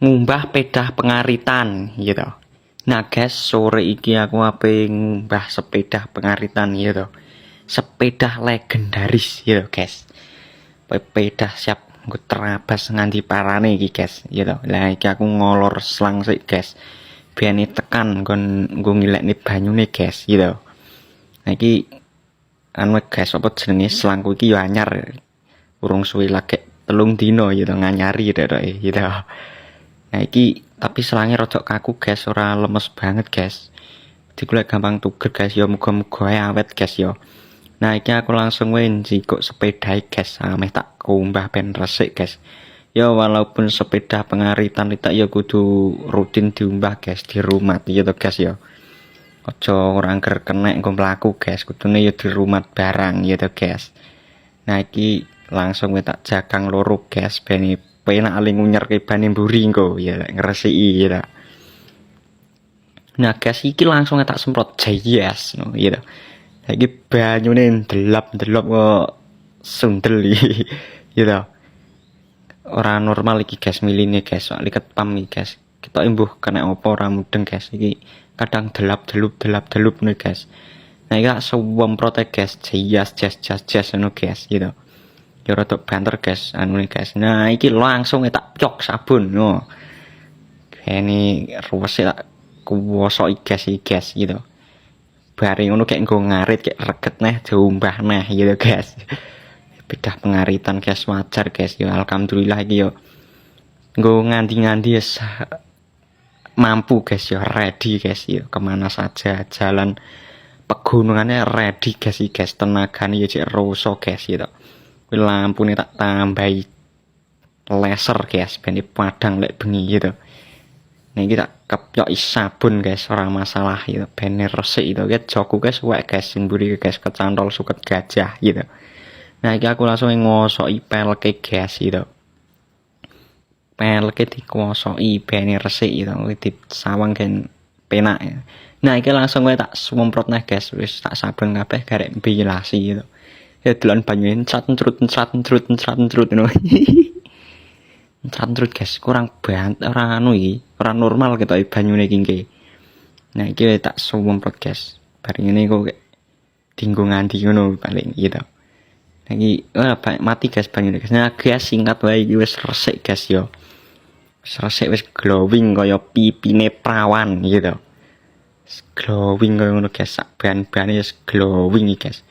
ngumbah pedah pengaritan gitu. Nah guys, sore iki aku ape ngumbah sepeda pengaritan gitu. Sepeda legendaris gitu guys. Sepeda siap nggo terabas nganti parane iki guys gitu. Lah iki aku ngolor selang sik guys. Biane tekan nggon nggo ngilekne banyune guys gitu. Nah iki anu guys apa jenenge selangku iki yo anyar. Urung suwe lagi 3 dino gitu nganyari gitu. Nah iki tapi selangnya rada kaku guys, ora lemes banget guys. Jadi gue gampang tuker guys yo, muga-muga awet guys yo. Nah iki aku langsung wae njikuk sepeda guys, ameh tak kumbah ben resik guys. Ya walaupun sepeda pengaritan kita ya kudu rutin diumbah guys di rumah gitu guys ya. Aja ora angger kenek engko mlaku guys, kudune ya di rumah barang gitu guys. Nah iki langsung tak jakang loro guys ben penak aling ngunyerke bane mburi engko ya ngresiki ya. Nah guys iki langsung tak semprot JS no gitu. Iki banyune ndelap-ndelop kok sundel iki gitu. Ora normal iki guys miline guys, sok liket pam iki guys. Kita imbuh kena opo ora mudeng guys iki kadang delap-delup nih guys. Nah iki semprot guys jas ngono guys gitu. Ya rada banter guys anu nih guys. Nah iki langsung tak cok sabun no. Ini ruwes tak kuwosoki guys gitu. Bareng ngono kayak nggo ngarit kayak reget neh diumbah neh gitu guys. Pedah pengaritan guys wajar guys ya alhamdulillah iki yo. Nggo nganti-nganti ya mampu guys ya ready guys ya kemana saja jalan pegunungannya ready guys tenagane ya cek roso guys gitu. Lampune tak tambahi laser guys ben padang lek bengi gitu. Nah iki tak kepyoki sabun guys ora masalah gitu ben resik gitu guys joku guys wek guys mburi guys kecantol suket gajah gitu. Nah iki aku langsung ngosoki pelke guys gitu. Pelke dikuosoki ben resik gitu di sawang gen penak ya. Nah iki langsung wae tak semprot neh guys wis tak sabun kabeh garek mbilasi gitu. Ya delon banyune cat-trut ngono. Cat-trut guys kurang banget ora anu iki, ora normal gitu banyune iki. Nah iki tak semprot guys. Bareng ngene kok dinggo nganti ngono paling gitu. Nah iki mati guys banyune guys. Nah guys singkat wae iki wis resik guys yo. Wis resik wis glowing kaya pipine prawan gitu. Glowing kaya ngono guys sak ban-bane wis glowing iki guys.